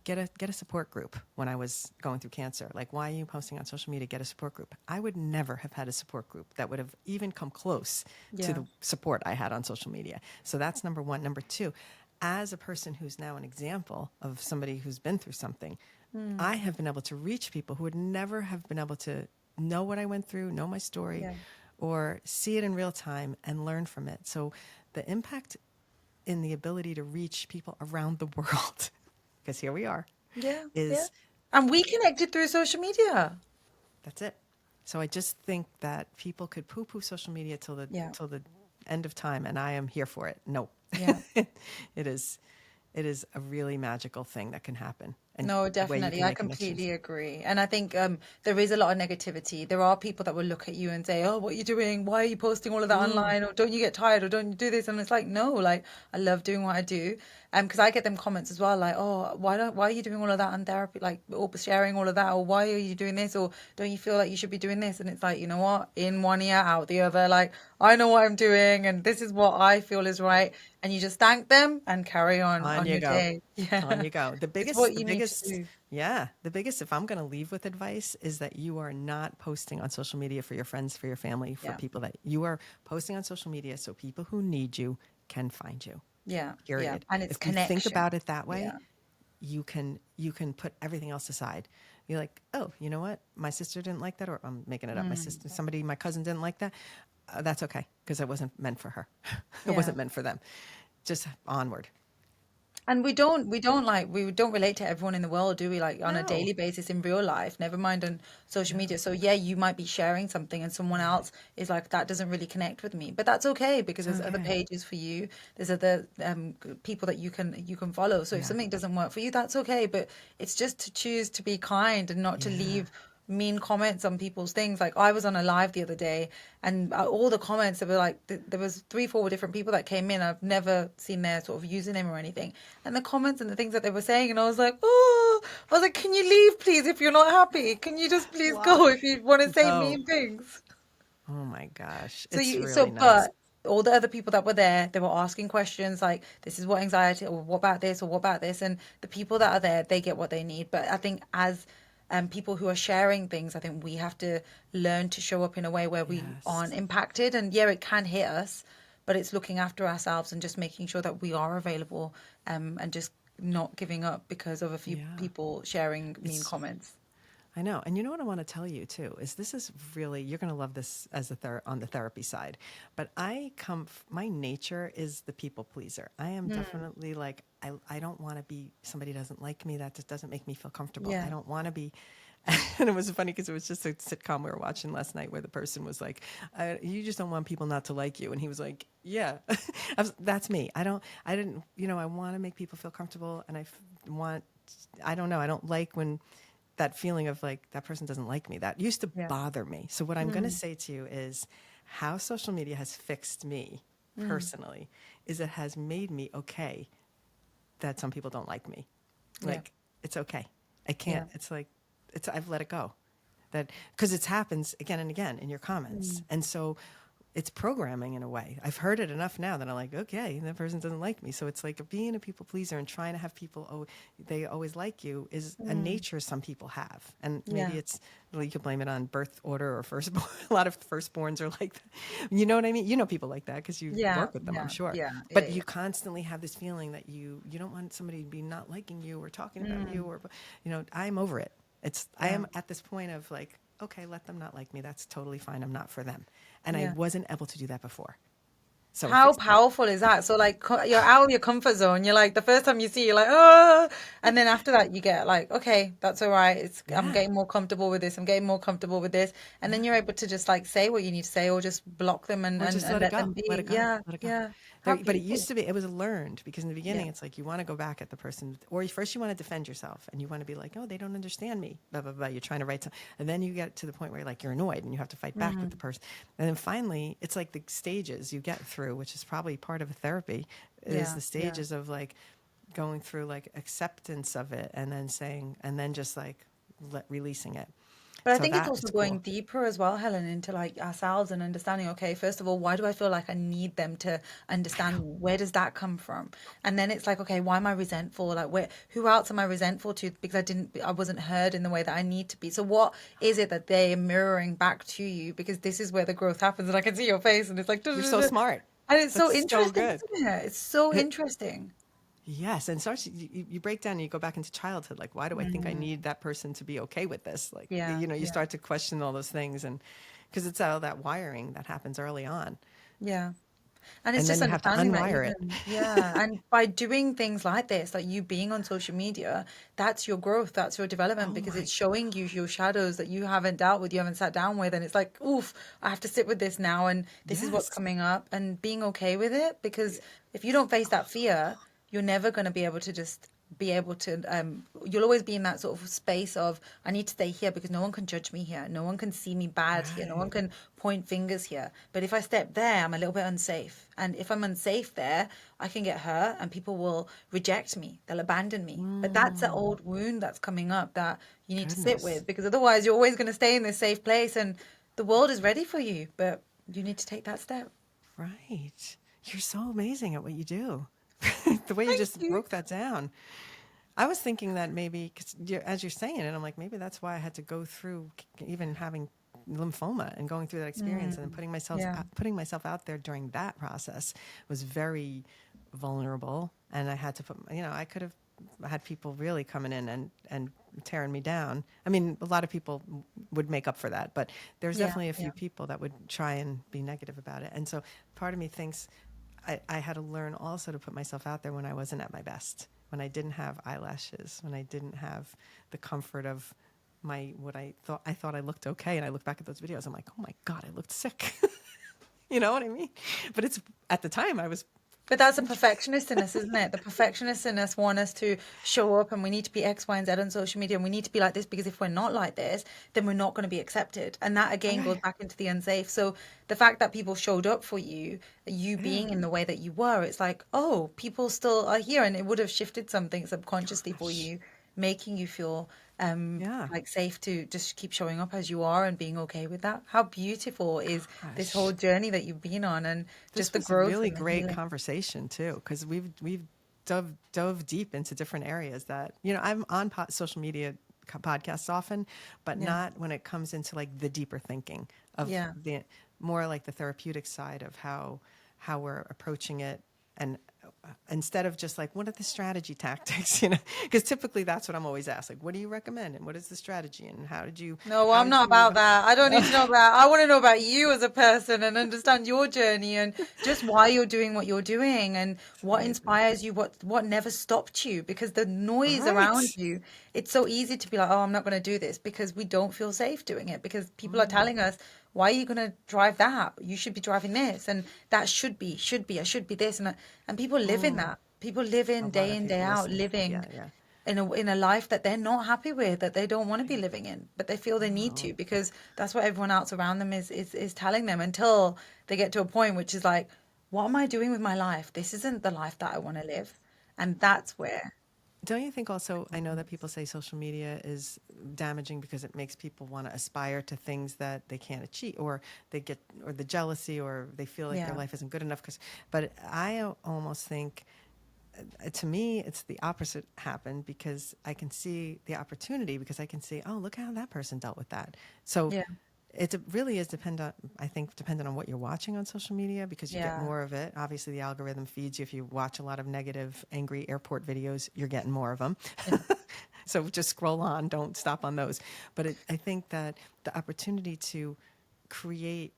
get a support group when I was going through cancer. Like, why are you posting on social media? Get a support group. I would never have had a support group that would have even come close to Yeah. the support I had on social media. So that's number one. Number two, as a person who's now an example of somebody who's been through something, I have been able to reach people who would never have been able to know what I went through, know my story, Yeah. or see it in real time and learn from it. So the impact in the ability to reach people around the world, because here we are, Yeah. Yeah. is And we connected through social media. that's it. So I just think that people could poo-poo social media Yeah. till the end of time, and I am here for it. No, Yeah. it is it is a really magical thing that can happen, and No, the way you definitely. can I make connections. completely agree. And I think there is a lot of negativity. There are people that will look at you and say, "Oh, what are you doing? Why are you posting all of that Mm, online? Or don't you get tired? Or don't you do this?" And it's like, no, like I love doing what I do. Because I get them comments as well, like, "Oh, why are you doing all of that on therapy? Like, or sharing all of that? Or why are you doing this? Or don't you feel like you should be doing this?" And it's like, you know what? In one ear, out the other. Like, I know what I'm doing, and this is what I feel is right. And you just thank them and carry on on you your go. day. On Yeah. you go. It's what The you need to biggest, do. yeah, the biggest, if I'm going to leave with advice, is that you are not posting on social media for your friends, for your family, for Yeah. people that you are posting on social media so people who need you can find you. Yeah, yeah. Period. And it's If you think connection. about it that way, Yeah. you can put everything else aside. You're like, oh, you know what? My sister didn't like that, or I'm making it up. My cousin didn't like that. That's okay because it wasn't meant for her. It Yeah. wasn't meant for them. Just onward. And we don't relate to everyone in the world, do we? Like on a No, daily basis in real life, never mind on social no. media. So yeah, you might be sharing something and someone Yeah, else is like, that doesn't really connect with me. But that's okay because it's there's other okay. pages for you. There's other people that you can follow. So if Yeah, something doesn't work for you, that's okay. But it's just to choose to be kind and not to yeah. leave mean comments on people's things. Like I was on a live the other day, and all the comments, there were like there was three, four different people that came in. I've never seen their sort of username or anything, and the comments and the things that they were saying, and I was like, oh, I was like, can you leave, please, if you're not happy? Can you just please go Walk. if you want to say Go. mean things? Oh my gosh. So It's you, really so nice. but all the other people that were there, they were asking questions like, this is what anxiety, or what about this, or what about this, and the people that are there, they get what they need. But I think as people who are sharing things, I think we have to learn to show up in a way where we aren't Yes. impacted. And yeah, it can hit us, but it's looking after ourselves and just making sure that we are available, and just not giving up because of a few Yeah. people sharing mean It's comments. I know. And you know what I want to tell you too is this is really you're going to love this as on the therapy side. But my nature is the people pleaser. I am Mm, definitely like I don't want to be somebody doesn't like me that just doesn't make me feel comfortable. I yeah. don't want to be and it was funny because it was just a sitcom we were watching last night where the person was like, "You just don't want people not to like you," and he was like, "Yeah, that's me. I didn't, I want to make people feel comfortable, and want, I don't know, I don't like when that feeling of like that person doesn't like me. That used to Yeah. bother me. So what I'm going to Mm, say to you is how social media has fixed me mm, personally is it has made me okay that some people don't like me. yeah. Like it's okay. I Yeah. can't. It's like I've let it go. That because it happens again and again in your comments, Mm, and so it's programming in a way. I've heard it enough now that I'm like, okay, that person doesn't like me. So it's like being a people pleaser and trying to have people, they always like you is a Mm. nature some people have. And maybe Yeah. it's, well, you could blame it on birth order or firstborn. A lot of firstborns are like that. You know what I mean? You know people like that because you Yeah. work with them, I'm Yeah. sure. Yeah. Yeah. But Yeah. you constantly have this feeling that you don't want somebody to be not liking you or talking about you Mm. or, I'm over it. I Yeah. am at this point of like, okay, let them not like me. That's totally fine. I'm not for them. And I Yeah. wasn't able to do that before. So I How fixed it. powerful is that? So like you're out of your comfort zone. You're like the first time you see, you're like, oh, and then after that you get like, okay, that's all right. I'm Yeah. getting more comfortable with this. I'm getting more comfortable with this, and then Yeah. you're able to just like say what you need to say, or just block them and Or just and let it let go. them Let be. it go. Yeah, Let it go. yeah. How There, but it used beautiful. to be, it was learned because in the Yeah. beginning, it's like you want to go back at the person, or first you want to defend yourself and you want to be like, oh, they don't understand me, blah, blah, blah. You're trying to write something. And then you get to the point where like you're annoyed and you have to fight back with the Mm. person. And then finally, it's like the stages you get through, which is probably part of a therapy, is Yeah, the yeah. stages of like going through like acceptance of it and then saying, and then just like releasing it. But I So think it's that also is going cool. deeper as well, Helen, into like ourselves and understanding, okay, first of all, why do I feel like I need them to understand me? Where does that come from? And then it's like, okay, why am I resentful? Like who else am I resentful to because I wasn't heard in the way that I need to be. So what is it that they are mirroring back to you? Because this is where the growth happens. And I can see your face and it's like, You're so smart. and it's so That's so interesting, good. isn't it? It's so interesting. Yes, and starts you break down and you go back into childhood. Like, why do I think I Mm, need that person to be okay with this? Like, yeah, you yeah. start to question all those things, and because it's all that wiring that happens early on, Yeah. And it's and then just you have to understanding that unwire it. even, yeah. And by doing things like this, like you being on social media, that's your growth, that's your development Oh because my it's showing you your shadows that you haven't dealt with, you haven't sat down with. And it's like, oof, I have to sit with this now. And this is what's yes, coming up and being okay with it. Because if you don't face that fear, you're never going to be able to just be able to you'll always be in that sort of space of I need to stay here because no one can judge me here, no one can see me bad here, no one right. can point fingers here. But if I step there, I'm a little bit unsafe, and if I'm unsafe there, I can get hurt and people will reject me, they'll abandon me. But that's an Mm, old wound that's coming up that you need to sit goodness, with, because otherwise you're always going to stay in this safe place and the world is ready for you, but you need to take that step. right? You're so amazing at what you do. The way you Thank just you. broke that down. I was thinking that maybe, cause as you're saying it, I'm like, maybe that's why I had to go through even having lymphoma and going through that experience and then Mm, yeah. putting myself out there during that process was very vulnerable. And I had to put, I could have had people really coming in and tearing me down. I mean, a lot of people would make up for that, but there's Yeah, definitely a yeah. few people that would try and be negative about it. And so part of me thinks I had to learn also to put myself out there when I wasn't at my best, when I didn't have eyelashes, when I didn't have the comfort of my what I thought I looked okay, and I look back at those videos, I'm like, oh my god, I looked sick. You know what I mean? But it's at the time I was. But that's a perfectionist in us, isn't it? The perfectionist in us want us to show up and we need to be X, Y, and Z on social media and we need to be like this because if we're not like this, then we're not going to be accepted. And that again goes Right. back into the unsafe. So the fact that people showed up for you, you Yeah. being in the way that you were, it's like, oh, people still are here and it would have shifted something subconsciously for Gosh. you, making you feel Yeah. like safe to just keep showing up as you are and being okay with that. How beautiful is this whole Gosh. journey that you've been on and just This the was a growth really and the great healing. conversation too, because we've dove deep into different areas that I'm on social media podcasts often, but Yeah. not when it comes into like the deeper thinking of Yeah. the more like the therapeutic side of how we're approaching it, and instead of just like what are the strategy tactics, because typically that's what I'm always asked, like what do you recommend and what is the strategy and No, how I'm did not you move about on? that. I don't need to know about. I want to know about you as a person and understand your journey and just why you're doing what you're doing and It's what amazing. inspires you, what never stopped you. Because the noise around Right. you, it's so easy to be like, oh, I'm not going to do this because we don't feel safe doing it because people are telling us, why are you going to drive that? You should be driving this, and that I should be this, and people live in Mm. that. People live A lot of in, day people out, listen. living Yeah, yeah. in a life that they're not happy with, that they don't want to be Right. living in, but they feel they need No. to because that's what everyone else around them is telling them until they get to a point which is like, what am I doing with my life? This isn't the life that I want to live. And that's where, Don't you think also, I know that people say social media is damaging because it makes people want to aspire to things that they can't achieve, or they get, or the jealousy, or they feel like their Yeah. life isn't good enough. But almost think, to me, it's the opposite happened, because I can see the opportunity, because I can see, oh, look how that person dealt with that. So Yeah. it really is I think, dependent on what you're watching on social media, because you get Yeah. more of it. Obviously, the algorithm feeds you. If you watch a lot of negative, angry airport videos, you're getting more of them. Yeah. So just scroll on, don't stop on those. But I think that the opportunity to create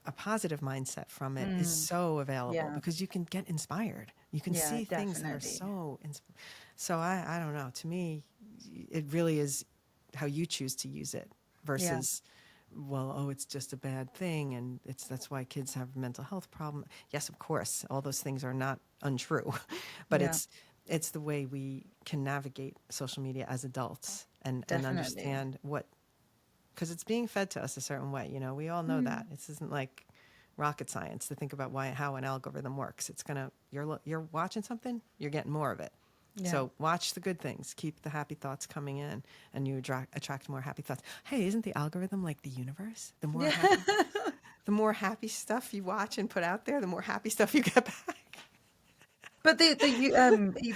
a positive mindset from it is Mm. so available, Yeah. because you can get inspired. You can Yeah, see things that are definitely. so I don't know. To me, it really is how you choose to use it Yeah. versus, well, oh, it's just a bad thing, and that's why kids have mental health problem. Yes, of course, all those things are not untrue, but Yeah. it's the way we can navigate social media as adults, and Definitely. understand what, because it's being fed to us a certain way. We all know that. Mm. This isn't like rocket science to think about how an algorithm works. It's gonna you're watching something, you're getting more of it. Yeah. So watch the good things, keep the happy thoughts coming in, and you attract more happy thoughts. Hey, isn't the algorithm like the universe? Yeah. The more happy stuff you watch and put out there, the more happy stuff you get back. But the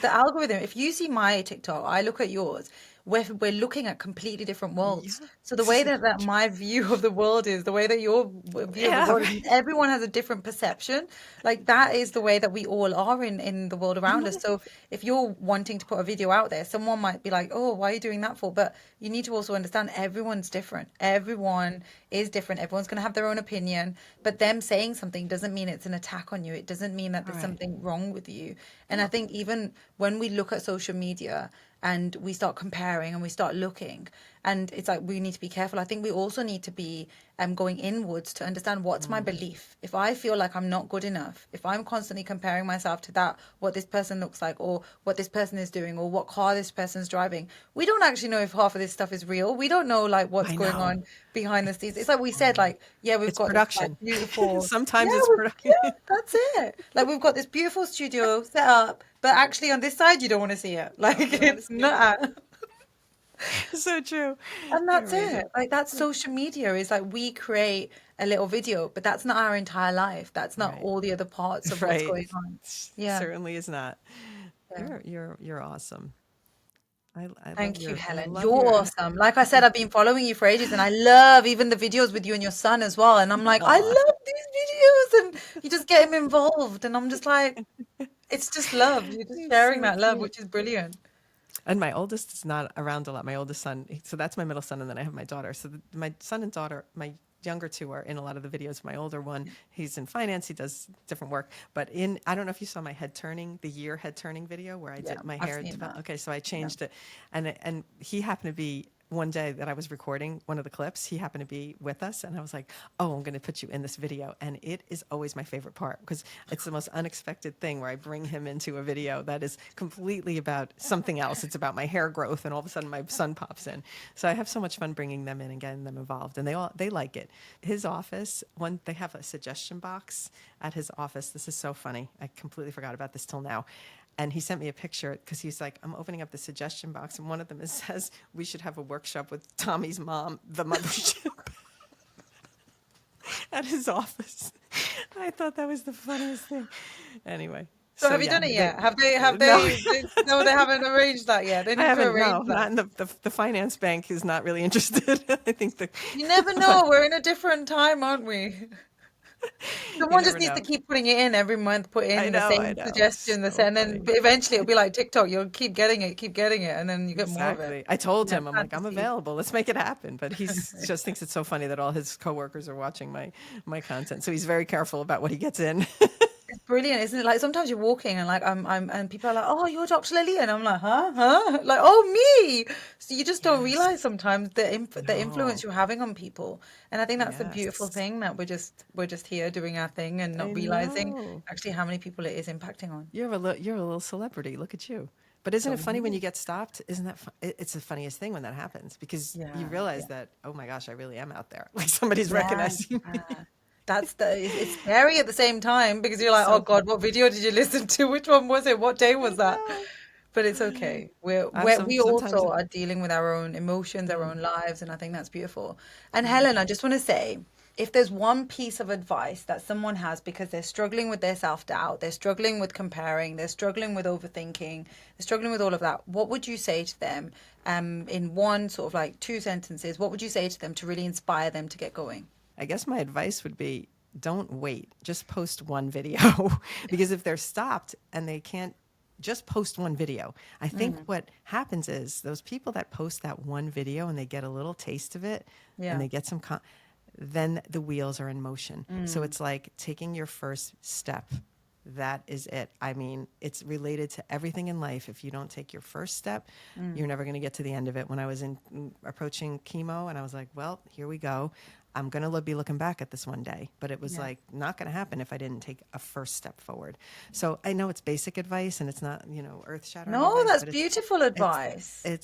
algorithm, if you see my TikTok, I look at yours, we're looking at completely different Yeah. worlds. So the way that my view of the world is, the way that your view of the Yeah, world is, right. everyone has a different perception. Like that is the way that we all are in the world around us. So if you're wanting to put a video out there, someone might be like, "Oh, why are you doing that for?" But you need to also understand everyone's different. Everyone is different. Everyone's going to have their own opinion. But them saying something doesn't mean it's an attack on you. It doesn't mean that All there's right. something wrong with you. And I No, think even when we look at social media and we start comparing and we start looking, and it's like we need to be careful. I think we also need to be going inwards to understand what's my belief. If I feel like I'm not good enough, if I'm constantly comparing myself to that, what this person looks like, or what this person is doing, or what car this person's driving, we don't actually know if half of this stuff is real. We don't know like what's I going know. on behind the scenes. It's like we I said, know. like, yeah, we've It's got this like production. beautiful, yeah, Sometimes it's we've, production. yeah, that's it. Like we've got this beautiful studio set up, but actually on this side you don't want to see it. Like No, you don't want to it's see it. not. So true. And You're that's it. amazing. Like that's social media is like we create a little video, but that's not our entire life. That's not Right. all the other parts of what's Right. going on. Yeah. Certainly is not. Yeah. You're awesome. Thank you, I Helen. love You're your awesome. Like I said, I've been following you for ages and I love even the videos with you and your son as well. And I'm like, I aw. love these videos. And you just get him involved. And I'm just like, it's just love. You're just He's sharing so that love, cute. which is brilliant. And my oldest is not around a lot. My oldest son, so that's my middle son, and then I have my daughter. So my son and daughter, my younger two are in a lot of the videos. My older one, he's in finance. He does different work. But I don't know if you saw my the year head turning video where I Yeah, did my I've hair. seen that. Okay, so I Yeah. changed it, and he happened to be one day that I was recording one of the clips. He happened to be with us, and I was like, "Oh, I'm going to put you in this video." And it is always my favorite part, because it's the most unexpected thing where I bring him into a video that is completely about something else. It's about my hair growth, and all of a sudden my son pops in. So I have so much fun bringing them in and getting them involved, and they like it. His office, they have a suggestion box at his office. This is so funny. I completely forgot about this till now. And he sent me a picture, because he's like, I'm opening up the suggestion box, and one of them says we should have a workshop with Tommy's mom, the mothership, at his office. I thought that was the funniest thing. Anyway, So so have you yeah, done it yet? Have no, no, they haven't arranged that yet. They I need to haven't. arrange No, not that. in the finance bank is not really interested. I think You never but know. We're in a different time, aren't we? you Someone just never needs to know. keep putting it in every month, put in the I same know. suggestion, So and then funny. but eventually it'll I be like TikTok. You'll keep getting it, and then you get more of it. Exactly. I told Yeah, him, I'm like, plant the I'm seed. available. Let's make it happen. But he's just thinks it's so funny that all his coworkers are watching my content. So he's very careful about what he gets in. It's brilliant, isn't it? Like sometimes you're walking and like and people are like, "Oh, you're Dr. Lalitaa," and I'm like, "Huh? Like, oh me!" So you just don't realize Yes. sometimes the influence No. you're having on people, and I think that's the beautiful Yes. thing that we're just here doing our thing and I not realizing know. actually how many people it is impacting on. You're a little celebrity. Look at you. But isn't So it funny when you me, get stopped? Isn't that it's the funniest thing when that happens, because you yeah, realize yeah. that, oh my gosh, I really am out there. Like somebody's Yeah, recognizing me. it's scary at the same time because you're like, oh So God, what video did you listen to? Which one was it? What day I was that? know. But it's okay. We Sometimes. also are dealing with our own emotions, our Mm, own lives, and I think that's beautiful. And mm. Helen, I just want to say, if there's one piece of advice that someone has because they're struggling with their self-doubt, they're struggling with comparing, they're struggling with overthinking, they're struggling with all of that, what would you say to them, in one sort of like two sentences? What would you say to them to really inspire them to get going? I guess my advice would be don't wait. Just post one video because if they're stopped and they can't just post one video, I think Mm, what happens is those people that post that one video and they get a little taste of it and yeah. they get then the wheels are in motion. So Mm, it's like taking your first step. That is it. I mean, it's related to everything in life. If you don't take your first step, you're mm, never going to get to the end of it. When I was approaching chemo and I was like, well, here we go. I'm going to be looking back at this one day, but it was yeah. like not going to happen if I didn't take a first step forward. So I know it's basic advice and it's not, earth shattering No, advice, that's but beautiful it's, advice.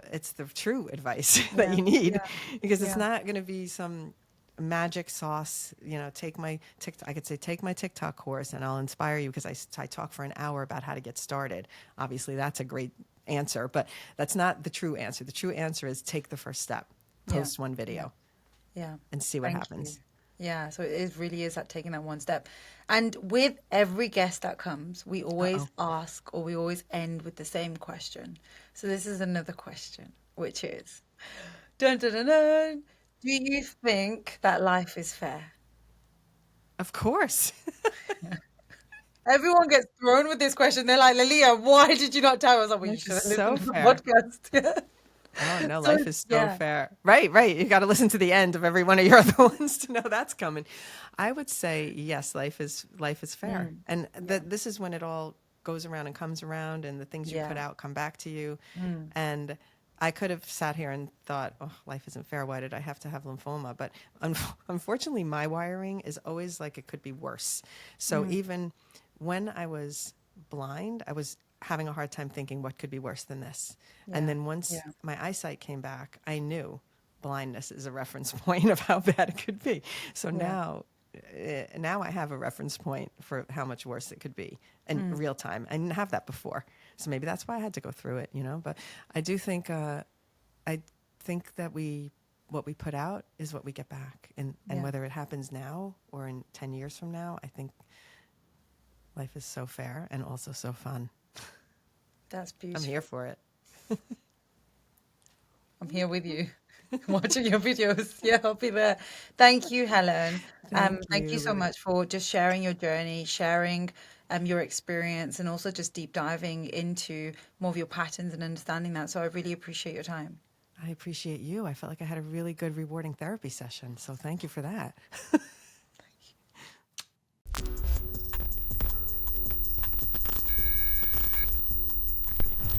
it's the true advice that Yeah, you need yeah, because it's yeah, not going to be some magic sauce. Take my TikTok. I could say take my TikTok course and I'll inspire you because I talk for an hour about how to get started. Obviously, that's a great answer, but that's not the true answer. The true answer is take the first step, yeah, post one yeah. video, Yeah, and see what thank you. happens. Yeah, so it really is like taking that one step. And with every guest that comes, we Uh always oh. ask or we always end with the same question. So this is another question, which is, dun dun dun dun, do you think that life is fair? Of course. Everyone gets thrown with this question. They're like, Laliaa, why did you not tell us? I'm like, well, you Life is should have so listened to the fair. podcast. Oh no, So life is so yeah. fair. Right, right. You got to listen to the end of every one of your other ones to know that's coming. I would say yes, life is fair. Mm, And yeah. that this is when it all goes around and comes around and the things you put Yeah. out come back to you. Mm, And I could have sat here and thought, "Oh, life isn't fair. Why did I have to have lymphoma?" But unfortunately, my wiring is always like it could be worse. So mm, even when I was blind, I was having a hard time thinking what could be worse than this. And yeah. then once Yeah. my eyesight came back, I knew blindness is a reference point of how bad it could be. So Yeah. now I have a reference point for how much worse it could be in Mm, real time. I didn't have that before. So maybe that's why I had to go through it. But I do think, I think that what we put out is what we get back. And yeah. whether it happens now or in 10 years from now, I think life is so fair and also so fun. That's I'm here beautiful. for it. I'm here with you, watching your videos. Yeah, I'll be there. Thank you, Helen. Thank Thank you you, so Lily. much for just sharing your journey, sharing your experience, and also just deep diving into more of your patterns and understanding that. So I really appreciate your time. I appreciate you. I felt like I had a really good, rewarding therapy session. So thank you for that.